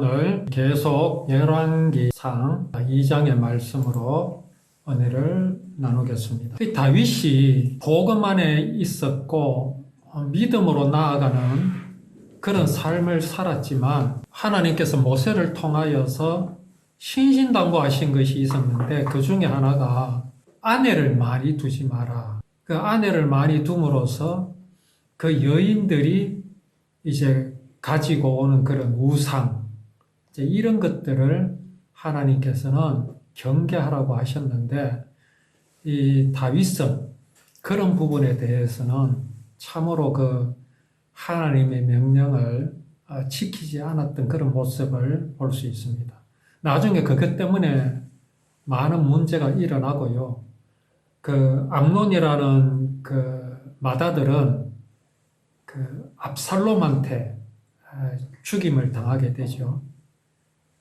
오늘 계속 열왕기상 2장의 말씀으로 은혜를 나누겠습니다. 다윗이 복음 안에 있었고 믿음으로 나아가는 그런 삶을 살았지만 하나님께서 모세를 통하여서 신신당부하신 것이 있었는데 그 중에 하나가 아내를 많이 두지 마라. 그 아내를 많이 둠으로써 그 여인들이 이제 가지고 오는 그런 우상, 이제 이런 것들을 하나님께서는 경계하라고 하셨는데, 이 다윗은 그런 부분에 대해서는 참으로 그 하나님의 명령을 지키지 않았던 그런 모습을 볼 수 있습니다. 나중에 그것 때문에 많은 문제가 일어나고요. 그 암논이라는 그 맏아들은 그 압살롬한테 죽임을 당하게 되죠.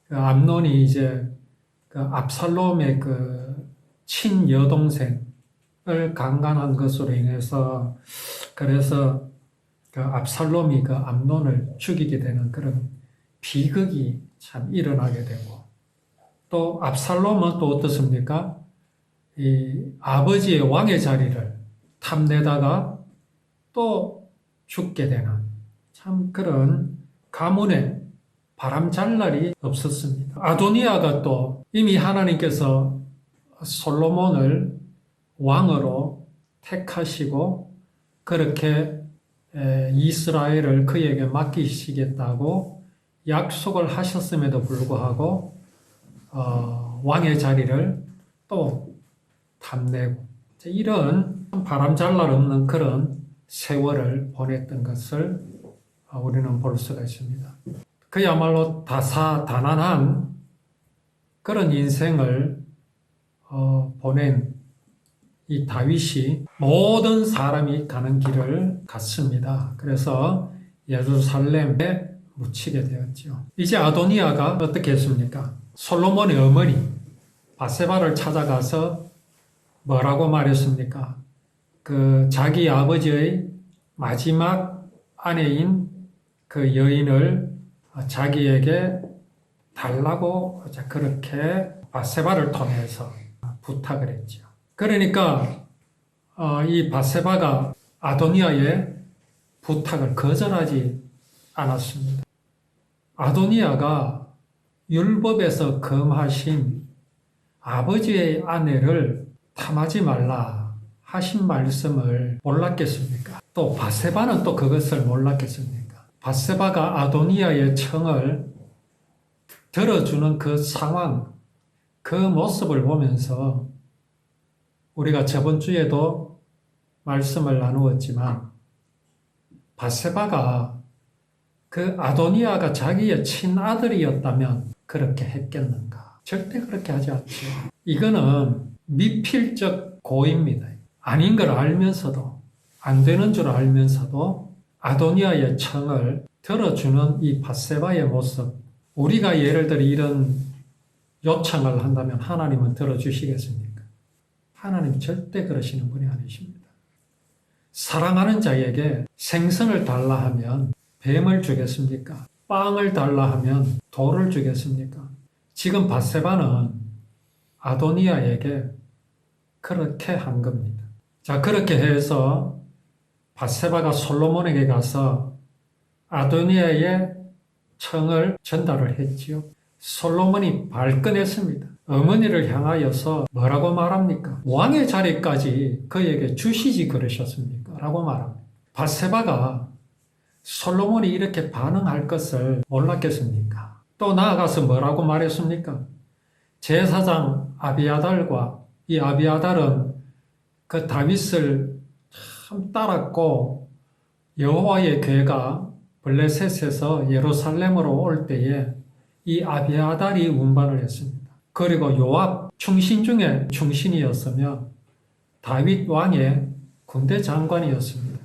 그 암논이 이제 그 압살롬의 그 친여동생을 강간한 것으로 인해서 그래서 그 압살롬이 그 암논을 죽이게 되는 그런 비극이 참 일어나게 되고, 또 압살롬은 또 어떻습니까? 이 아버지의 왕의 자리를 탐내다가 또 죽게 되는 참 그런 가문에 바람 잘 날이 없었습니다. 아도니아가 또 이미 하나님께서 솔로몬을 왕으로 택하시고 그렇게 이스라엘을 그에게 맡기시겠다고 약속을 하셨음에도 불구하고 왕의 자리를 또 탐내고 이런 바람 잘 날 없는 그런 세월을 보냈던 것을 우리는 볼 수가 있습니다. 그야말로 다사다난한 그런 인생을 보낸 이 다윗이 모든 사람이 가는 길을 갔습니다. 그래서 예루살렘에 묻히게 되었죠. 이제 아도니아가 어떻게 했습니까? 솔로몬의 어머니 바세바를 찾아가서 뭐라고 말했습니까? 그 자기 아버지의 마지막 아내인 그 여인을 자기에게 달라고 그렇게 바세바를 통해서 부탁을 했죠. 그러니까 이 바세바가 아도니아의 부탁을 거절하지 않았습니다. 아도니아가 율법에서 금하신 아버지의 아내를 탐하지 말라 하신 말씀을 몰랐겠습니까? 또 바세바는 또 그것을 몰랐겠습니까? 바세바가 아도니아의 청을 들어주는 그 상황, 그 모습을 보면서 우리가 저번 주에도 말씀을 나누었지만 바세바가 그 아도니아가 자기의 친아들이었다면 그렇게 했겠는가? 절대 그렇게 하지 않죠. 이거는 미필적 고의입니다. 아닌 걸 알면서도, 안 되는 줄 알면서도 아도니아의 청을 들어주는 이 바세바의 모습, 우리가 예를 들어 이런 요청을 한다면 하나님은 들어주시겠습니까? 하나님 절대 그러시는 분이 아니십니다. 사랑하는 자에게 생선을 달라 하면 뱀을 주겠습니까? 빵을 달라 하면 돌을 주겠습니까? 지금 바세바는 아도니아에게 그렇게 한 겁니다. 자, 그렇게 해서 바세바가 솔로몬에게 가서 아도니아의 청을 전달을 했지요. 솔로몬이 발끈했습니다. 어머니를 향하여서 뭐라고 말합니까? 왕의 자리까지 그에게 주시지 그러셨습니까? 라고 말합니다. 바세바가 솔로몬이 이렇게 반응할 것을 몰랐겠습니까? 또 나아가서 뭐라고 말했습니까? 제사장 아비아달과 이 아비아달은 그 다윗을 참 따랐고 여호와의 궤가 블레셋에서 예루살렘으로 올 때에 이 아비아달이 운반을 했습니다. 그리고 요압 충신 중에 충신이었으며 다윗 왕의 군대 장관이었습니다.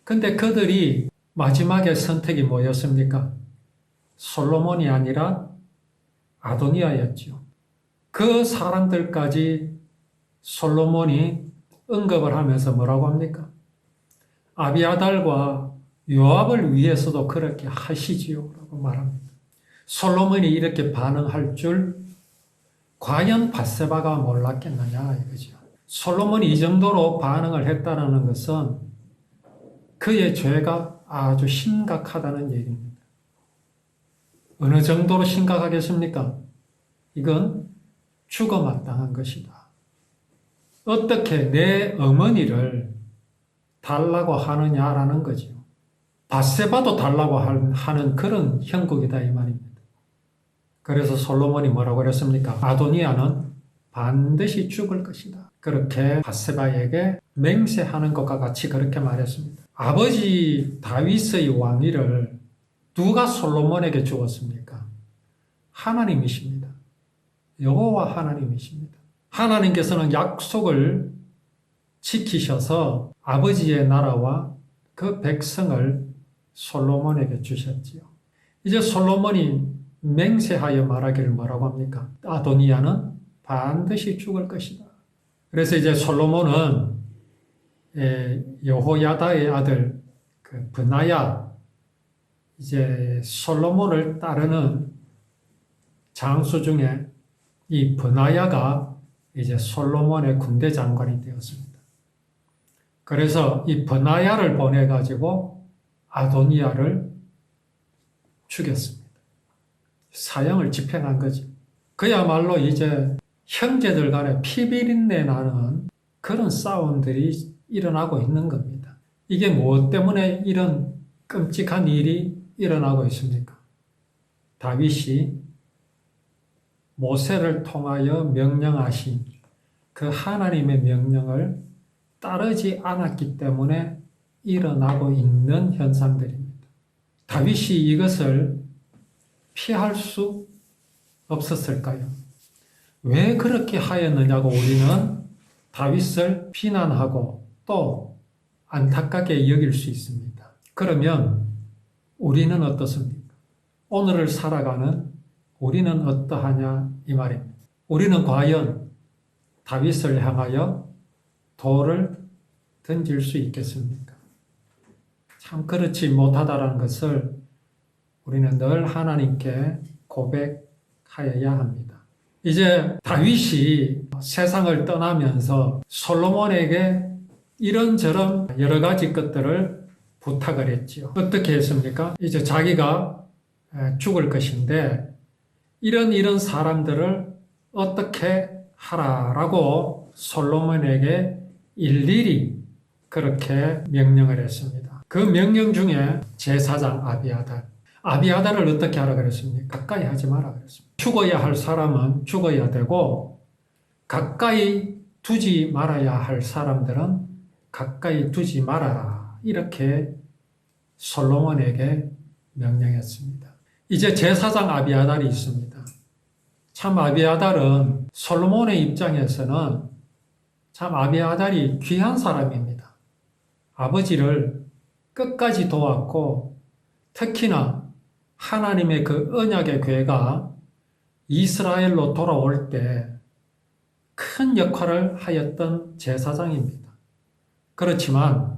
근데 그들이 마지막에 선택이 뭐였습니까? 솔로몬이 아니라 아도니아였죠. 그 사람들까지 솔로몬이 언급을 하면서 뭐라고 합니까? 아비아달과 요압을 위해서도 그렇게 하시지요 라고 말합니다. 솔로몬이 이렇게 반응할 줄 과연 밧세바가 몰랐겠느냐 이거죠. 솔로몬이 이 정도로 반응을 했다는 것은 그의 죄가 아주 심각하다는 얘기입니다. 어느 정도로 심각하겠습니까? 이건 죽어마땅한 것이다. 어떻게 내 어머니를 달라고 하느냐라는 거죠. 밧세바도 달라고 하는 그런 형국이다 이 말입니다. 그래서 솔로몬이 뭐라고 그랬습니까? 아도니아는 반드시 죽을 것이다. 그렇게 밧세바에게 맹세하는 것과 같이 그렇게 말했습니다. 아버지 다윗의 왕위를 누가 솔로몬에게 주었습니까? 하나님이십니다. 여호와 하나님이십니다. 하나님께서는 약속을 지키셔서 아버지의 나라와 그 백성을 솔로몬에게 주셨지요. 이제 솔로몬이 맹세하여 말하기를 뭐라고 합니까? 아도니아는 반드시 죽을 것이다. 그래서 이제 솔로몬은 여호야다의 아들 브나야, 이제 솔로몬을 따르는 장수 중에 이 브나야가 이제 솔로몬의 군대 장관이 되었습니다. 그래서 이 브나야를 보내가지고 아도니아를 죽였습니다. 사형을 집행한 거죠. 그야말로 이제 형제들 간에 피비린내 나는 그런 싸움들이 일어나고 있는 겁니다. 이게 무엇 때문에 이런 끔찍한 일이 일어나고 있습니까? 다윗이 모세를 통하여 명령하신 그 하나님의 명령을 따르지 않았기 때문에 일어나고 있는 현상들입니다. 다윗이 이것을 피할 수 없었을까요? 왜 그렇게 하였느냐고 우리는 다윗을 비난하고 또 안타깝게 여길 수 있습니다. 그러면 우리는 어떻습니까? 오늘을 살아가는 우리는 어떠하냐 이 말입니다. 우리는 과연 다윗을 향하여 돌을 던질 수 있겠습니까? 참 그렇지 못하다는 것을 우리는 늘 하나님께 고백하여야 합니다. 이제 다윗이 세상을 떠나면서 솔로몬에게 이런저런 여러 가지 것들을 부탁을 했지요. 어떻게 했습니까? 이제 자기가 죽을 것인데 이런 사람들을 어떻게 하라라고 솔로몬에게 일일이 그렇게 명령을 했습니다. 그 명령 중에 제사장 아비아달을 어떻게 하라 그랬습니까? 가까이 하지 마라 그랬습니다. 죽어야 할 사람은 죽어야 되고 가까이 두지 말아야 할 사람들은 가까이 두지 말아라. 이렇게 솔로몬에게 명령했습니다. 이제 제사장 아비아달이 있습니다. 참 아비아달은 솔로몬의 입장에서는 참 아비아달이 귀한 사람입니다. 아버지를 끝까지 도왔고 특히나 하나님의 그 언약의 궤가 이스라엘로 돌아올 때 큰 역할을 하였던 제사장입니다. 그렇지만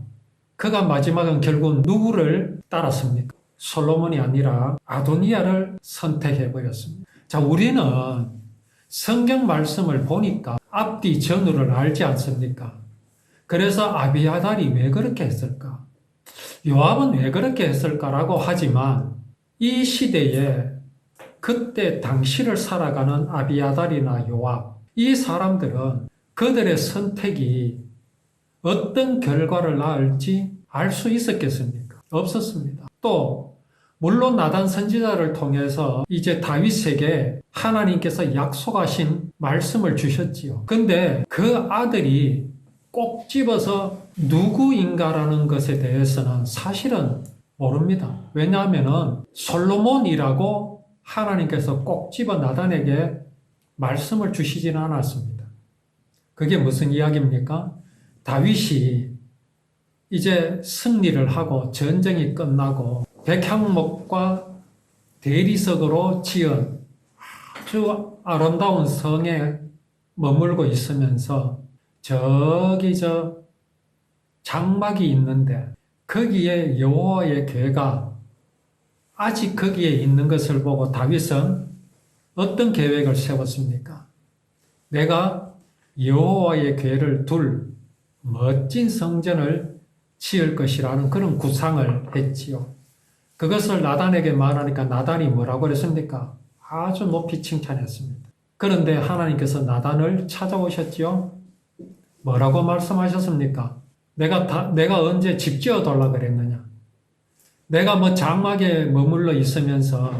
그가 마지막은 결국 누구를 따랐습니까? 솔로몬이 아니라 아도니아를 선택해버렸습니다. 자, 우리는 성경 말씀을 보니까 앞뒤 전후를 알지 않습니까? 그래서 아비아달이 왜 그렇게 했을까? 요압은 왜 그렇게 했을까라고 하지만 이 시대에 그때 당시를 살아가는 아비아달이나 요압, 이 사람들은 그들의 선택이 어떤 결과를 낳을지 알 수 있었겠습니까? 없었습니다. 또 물론 나단 선지자를 통해서 이제 다윗에게 하나님께서 약속하신 말씀을 주셨지요. 근데 그 아들이 꼭 집어서 누구인가라는 것에 대해서는 사실은 모릅니다. 왜냐하면 솔로몬이라고 하나님께서 꼭 집어 나단에게 말씀을 주시지는 않았습니다. 그게 무슨 이야기입니까? 다윗이 이제 승리를 하고 전쟁이 끝나고 백향목과 대리석으로 지은 아주 아름다운 성에 머물고 있으면서 저기 장막이 있는데 거기에 여호와의 궤가 아직 거기에 있는 것을 보고 다윗은 어떤 계획을 세웠습니까? 내가 여호와의 궤를 둘 멋진 성전을 지을 것이라는 그런 구상을 했지요. 그것을 나단에게 말하니까 나단이 뭐라고 그랬습니까? 아주 높이 칭찬했습니다. 그런데 하나님께서 나단을 찾아오셨지요. 뭐라고 말씀하셨습니까? 내가 언제 집 지어 달라 그랬느냐? 내가 뭐 장막에 머물러 있으면서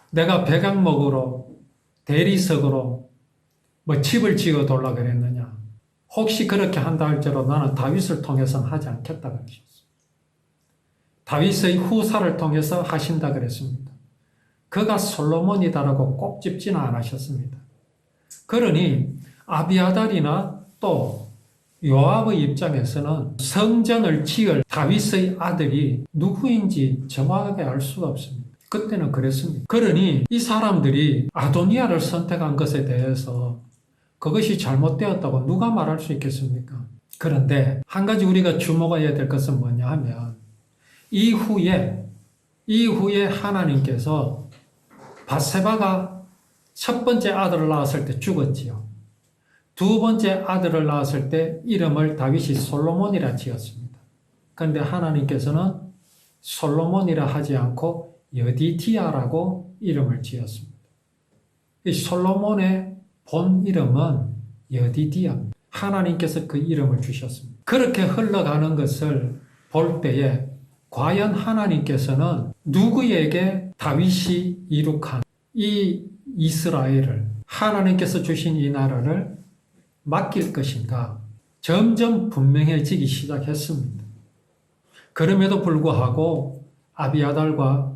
내가 백양목으로 대리석으로 뭐 집을 지어 달라 그랬느냐? 혹시 그렇게 한다 할지라도 나는 다윗을 통해서는 하지 않겠다 그러셨어요. 다윗의 후사를 통해서 하신다 그랬습니다. 그가 솔로몬이다라고 꼭 짚지는 않으셨습니다. 그러니 아비아달이나 또 요압의 입장에서는 성전을 지을 다윗의 아들이 누구인지 정확하게 알 수가 없습니다. 그때는 그랬습니다. 그러니 이 사람들이 아도니아를 선택한 것에 대해서 그것이 잘못되었다고 누가 말할 수 있겠습니까? 그런데 한 가지 우리가 주목해야 될 것은 뭐냐 하면 이후에 하나님께서 밧세바가 첫 번째 아들을 낳았을 때 죽었지요. 두 번째 아들을 낳았을 때 이름을 다윗이 솔로몬이라 지었습니다. 그런데 하나님께서는 솔로몬이라 하지 않고 여디디아라고 이름을 지었습니다. 이 솔로몬의 본 이름은 여디디아입니다. 하나님께서 그 이름을 주셨습니다. 그렇게 흘러가는 것을 볼 때에 과연 하나님께서는 누구에게 다윗이 이룩한 이 이스라엘을 하나님께서 주신 이 나라를 맡길 것인가 점점 분명해지기 시작했습니다. 그럼에도 불구하고 아비아달과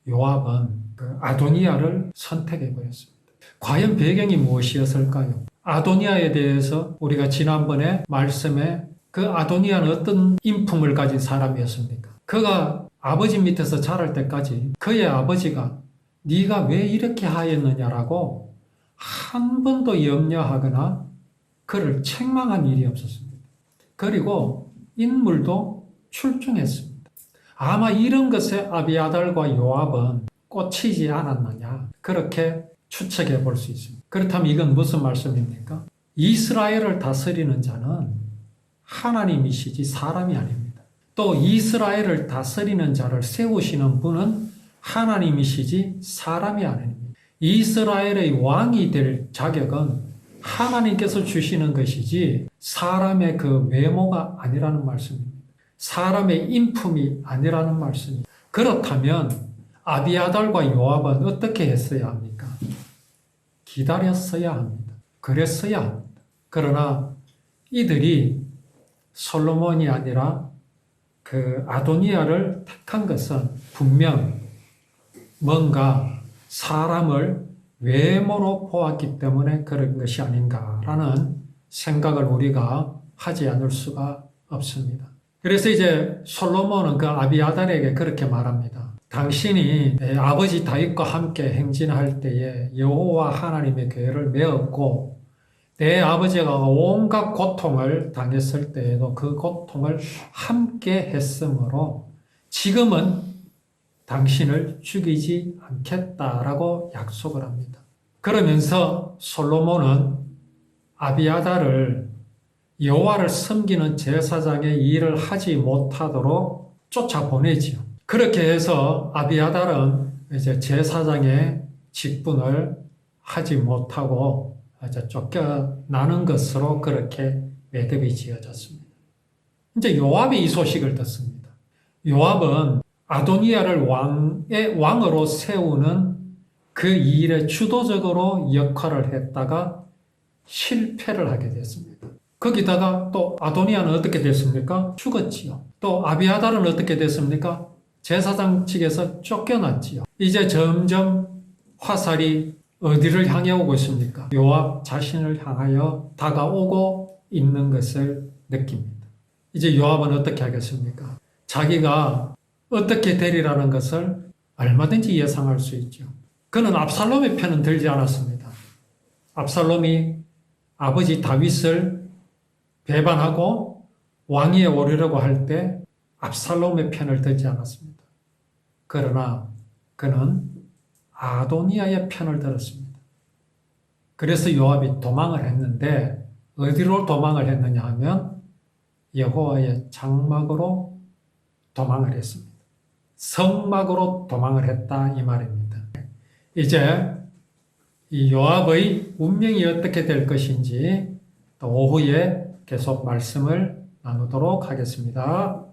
요압은 그 아도니아를 선택해버렸습니다. 과연 배경이 무엇이었을까요? 아도니아에 대해서 우리가 지난번에 말씀에 그 아도니아는 어떤 인품을 가진 사람이었습니까? 그가 아버지 밑에서 자랄 때까지 그의 아버지가 네가 왜 이렇게 하였느냐라고 한 번도 염려하거나 그를 책망한 일이 없었습니다. 그리고 인물도 출중했습니다. 아마 이런 것에 아비아달과 요압은 꽂히지 않았느냐 그렇게 추측해 볼 수 있습니다. 그렇다면 이건 무슨 말씀입니까? 이스라엘을 다스리는 자는 하나님이시지 사람이 아닙니다. 또 이스라엘을 다스리는 자를 세우시는 분은 하나님이시지 사람이 아닙니다. 이스라엘의 왕이 될 자격은 하나님께서 주시는 것이지 사람의 그 외모가 아니라는 말씀입니다. 사람의 인품이 아니라는 말씀입니다. 그렇다면 아비아달과 요압은 어떻게 했어야 합니까? 기다렸어야 합니다. 그랬어야 합니다. 그러나 이들이 솔로몬이 아니라 그 아도니아를 택한 것은 분명 뭔가 사람을 외모로 보았기 때문에 그런 것이 아닌가라는 생각을 우리가 하지 않을 수가 없습니다. 그래서 이제 솔로몬은 그 아비아달에게 그렇게 말합니다. 당신이 내 아버지 다윗과 함께 행진할 때에 여호와 하나님의 궤를 메었고 내 아버지가 온갖 고통을 당했을 때에도 그 고통을 함께 했으므로 지금은 당신을 죽이지 않겠다라고 약속을 합니다. 그러면서 솔로몬은 아비아달을 여호와를 섬기는 제사장의 일을 하지 못하도록 쫓아보내지요. 그렇게 해서 아비아달은 이제 제사장의 직분을 하지 못하고 이제 쫓겨나는 것으로 그렇게 매듭이 지어졌습니다. 이제 요압이 이 소식을 듣습니다. 요압은 아도니아를 왕으로 세우는 그 일에 주도적으로 역할을 했다가 실패를 하게 됐습니다. 거기다가 또 아도니아는 어떻게 됐습니까? 죽었지요. 또 아비아달은 어떻게 됐습니까? 제사장 측에서 쫓겨났지요. 이제 점점 화살이 어디를 향해 오고 있습니까? 요압 자신을 향하여 다가오고 있는 것을 느낍니다. 이제 요압은 어떻게 하겠습니까? 자기가 어떻게 되리라는 것을 얼마든지 예상할 수 있죠. 그는 압살롬의 편은 들지 않았습니다. 압살롬이 아버지 다윗을 배반하고 왕위에 오르려고 할 때 압살롬의 편을 들지 않았습니다. 그러나 그는 아도니아의 편을 들었습니다. 그래서 요압이 도망을 했는데 어디로 도망을 했느냐 하면 여호와의 장막으로 도망을 했습니다. 성막으로 도망을 했다 이 말입니다. 이제 이 요압의 운명이 어떻게 될 것인지 또 오후에 계속 말씀을 나누도록 하겠습니다.